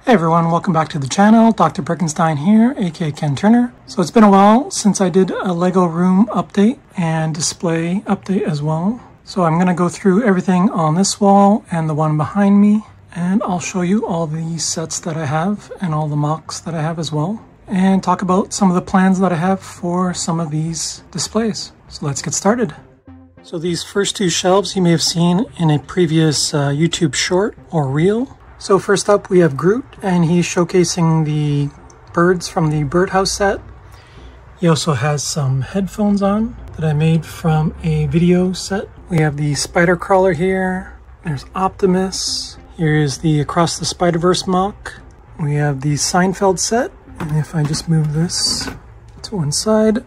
Hey everyone, welcome back to the channel. Dr. Brickenstein here, aka Ken Turner. So it's been a while since I did a Lego room update and display update as well. So I'm going to go through everything on this wall and the one behind me, and I'll show you all the sets that I have and all the mocks that I have as well, and talk about some of the plans that I have for some of these displays. So let's get started. So these first two shelves you may have seen in a previous YouTube short or reel. So first up we have Groot, and he's showcasing the birds from the birdhouse set. He also has some headphones on that I made from a video set. We have the spider crawler here. There's Optimus. Here is the Across the Spider-Verse mock. We have the Seinfeld set. And if I just move this to one side,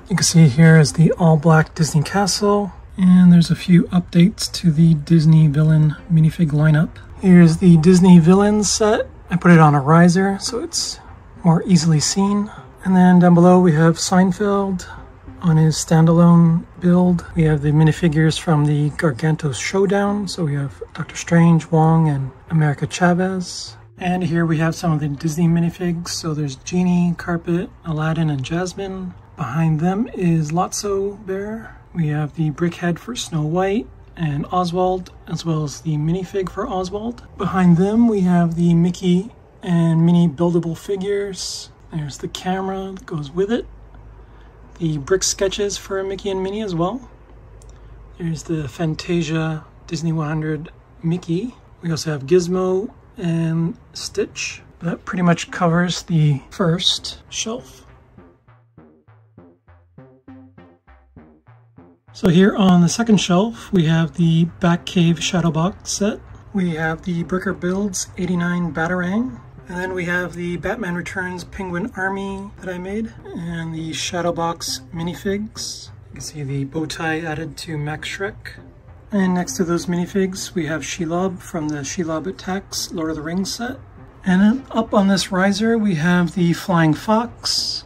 you can see here is the all-black Disney castle. And there's a few updates to the Disney villain minifig lineup. Here's the Disney villains set. I put it on a riser so it's more easily seen. And then down below we have Seinfeld on his standalone build. We have the minifigures from the Gargantos Showdown. So we have Doctor Strange, Wong, and America Chavez. And here we have some of the Disney minifigs. So there's Genie, Carpet, Aladdin, and Jasmine. Behind them is Lotso Bear. We have the brickhead for Snow White and Oswald, as well as the minifig for Oswald. Behind them we have the Mickey and Minnie buildable figures. There's the camera that goes with it. The brick sketches for Mickey and Minnie as well. There's the Fantasia Disney 100 Mickey. We also have Gizmo and Stitch. That pretty much covers the first shelf. So here on the second shelf, we have the Batcave Shadow Box set. We have the Bricker Builds 89 Batarang. And then we have the Batman Returns Penguin Army that I made. And the Shadow Box minifigs. You can see the bow tie added to Max Shrek. And next to those minifigs, we have Shelob from the Shelob Attacks Lord of the Rings set. And then up on this riser, we have the Flying Fox.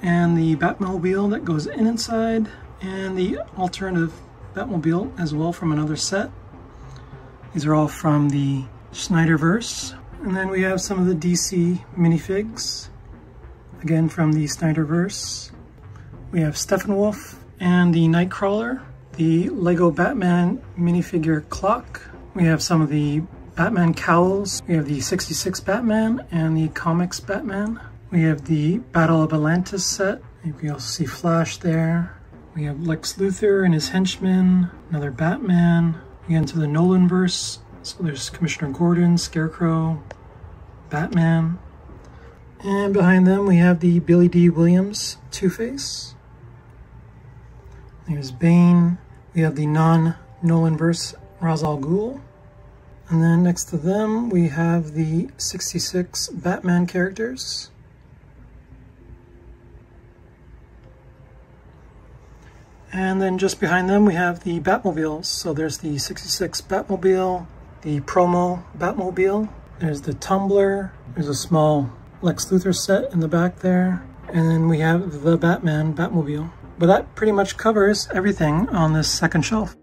And the Batmobile that goes inside. And the alternative Batmobile as well from another set. These are all from the Snyderverse. And then we have some of the DC minifigs, again from the Snyderverse. We have Steppenwolf and the Nightcrawler, the Lego Batman minifigure clock. We have some of the Batman cowls. We have the 66 Batman and the comics Batman. We have the Battle of Atlantis set. You can also see Flash there. We have Lex Luthor and his henchmen, another Batman. We get into the Nolanverse, so there's Commissioner Gordon, Scarecrow, Batman. And behind them we have the Billy D. Williams Two-Face. There's Bane. We have the non-Nolanverse Ra's al Ghul. And then next to them we have the 66 Batman characters. And then just behind them we have the Batmobiles. So there's the 66 Batmobile, the promo Batmobile, there's the Tumbler, there's a small Lex Luthor set in the back there, and then we have the Batman Batmobile. But that pretty much covers everything on this second shelf.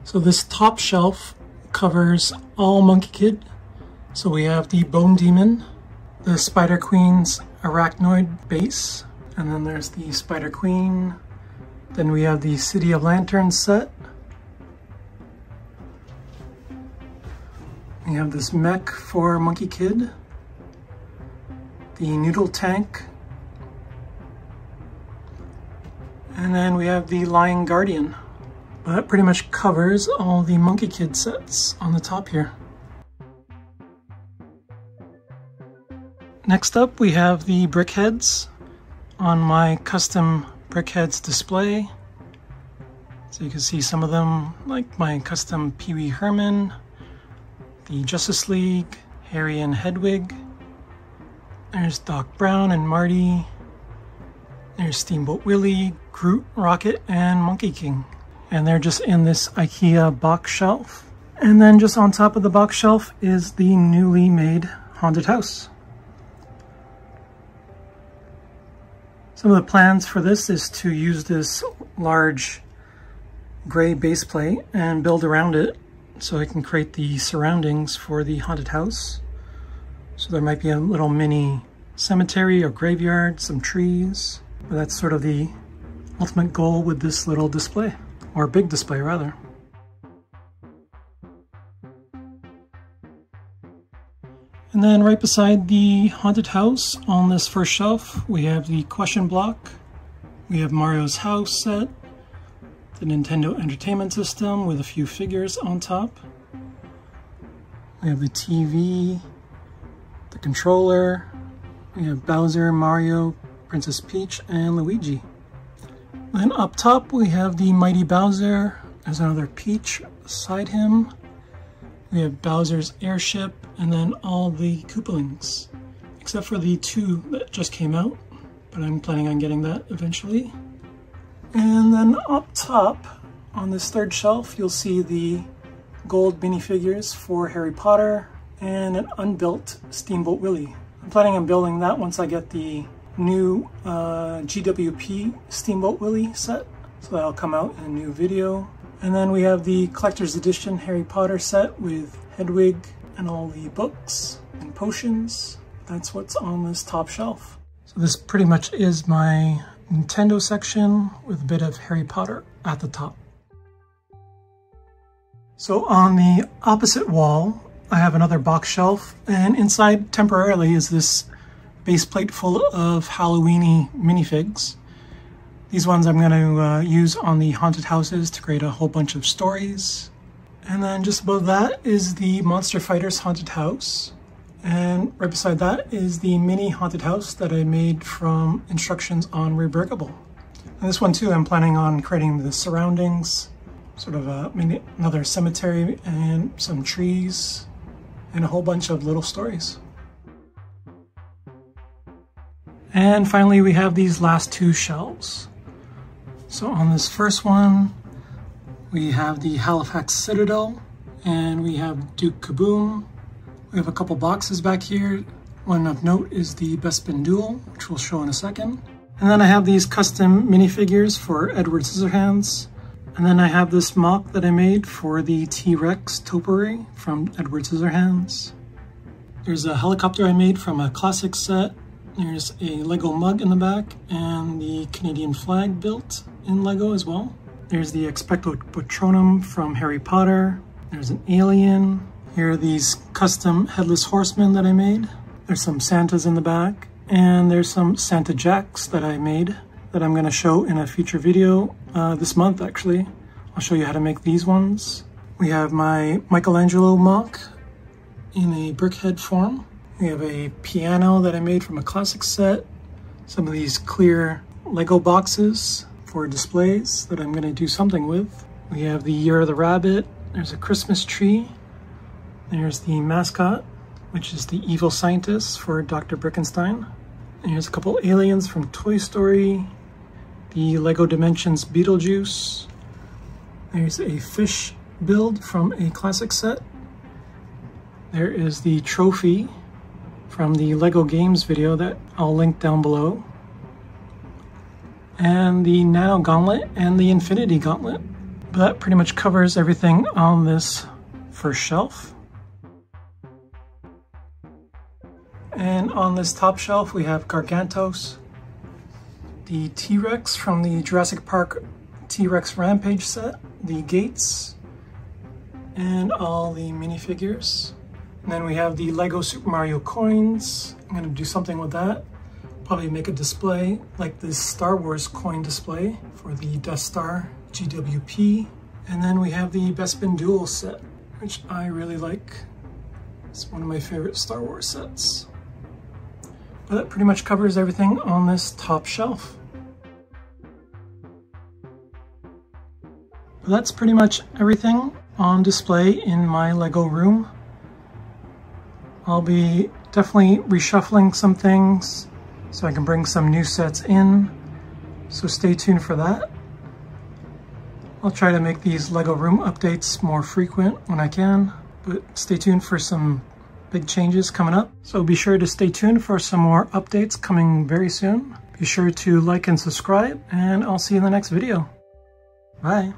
So this top shelf covers all Monkey Kid. So we have the Bone Demon, the Spider Queen's Arachnoid base, and then there's the Spider Queen. Then we have the City of Lanterns set. We have this mech for Monkey Kid, the Noodle Tank, and then we have the Lion Guardian. That pretty much covers all the Monkey Kid sets on the top here. Next up we have the Brickheads on my custom Brickheads display. So you can see some of them, like my custom Pee Wee Herman, the Justice League, Harry and Hedwig. There's Doc Brown and Marty. There's Steamboat Willie, Groot, Rocket, and Monkey King. And they're just in this IKEA box shelf. And then just on top of the box shelf is the newly made Haunted House. Some of the plans for this is to use this large gray base plate and build around it so I can create the surroundings for the haunted house. So there might be a little mini cemetery or graveyard, some trees. But that's sort of the ultimate goal with this little display, or big display rather. And then right beside the haunted house on this first shelf, we have the question block. We have Mario's house set, the Nintendo Entertainment System with a few figures on top. We have the TV, the controller. We have Bowser, Mario, Princess Peach, and Luigi. Then up top we have the Mighty Bowser. There's another Peach beside him. We have Bowser's airship, and then all the Koopalings, except for the 2 that just came out, but I'm planning on getting that eventually. And then up top on this third shelf, you'll see the gold minifigures for Harry Potter and an unbuilt Steamboat Willie. I'm planning on building that once I get the new GWP Steamboat Willie set, so that'll come out in a new video. And then we have the collector's edition Harry Potter set with Hedwig and all the books and potions. That's what's on this top shelf. So this pretty much is my Nintendo section with a bit of Harry Potter at the top. So on the opposite wall, I have another box shelf, and inside temporarily is this base plate full of Halloween-y minifigs. These ones I'm going to use on the haunted houses to create a whole bunch of stories. And then just above that is the Monster Fighters haunted house. And right beside that is the mini haunted house that I made from instructions on Rebrickable. And this one too, I'm planning on creating the surroundings, sort of maybe another cemetery and some trees and a whole bunch of little stories. And finally, we have these last 2 shelves. So on this first one, we have the Halifax Citadel, and we have Duke Kaboom. We have a couple boxes back here. One of note is the Bespin Duel, which we'll show in a second. And then I have these custom minifigures for Edward Scissorhands. And then I have this mock that I made for the T-Rex topiary from Edward Scissorhands. There's a helicopter I made from a classic set. There's a Lego mug in the back and the Canadian flag built in Lego as well. There's the Expecto Patronum from Harry Potter. There's an alien. Here are these custom headless horsemen that I made. There's some Santas in the back, and there's some Santa Jacks that I made that I'm going to show in a future video this month actually. I'll show you how to make these ones. We have my Michelangelo mock in a brickhead form. We have a piano that I made from a classic set. Some of these clear Lego boxes for displays that I'm going to do something with. We have the Year of the Rabbit. There's a Christmas tree. There's the mascot, which is the evil scientist for Dr. Brickenstein. And here's a couple aliens from Toy Story. The Lego Dimensions Beetlejuice. There's a fish build from a classic set. There is the trophy from the Lego Games video that I'll link down below. And the Nano Gauntlet and the Infinity Gauntlet. But that pretty much covers everything on this first shelf. And on this top shelf we have Gargantos, the T-Rex from the Jurassic Park T-Rex Rampage set, the Gates, and all the minifigures. And then we have the Lego Super Mario coins. I'm going to do something with that. Probably make a display like this Star Wars coin display for the Death Star GWP. And then we have the Bespin Duel set, which I really like. It's one of my favorite Star Wars sets. But that pretty much covers everything on this top shelf. But that's pretty much everything on display in my Lego room. I'll be definitely reshuffling some things so I can bring some new sets in, so stay tuned for that. I'll try to make these Lego room updates more frequent when I can, but stay tuned for some big changes coming up. So be sure to stay tuned for some more updates coming very soon. Be sure to like and subscribe, and I'll see you in the next video. Bye.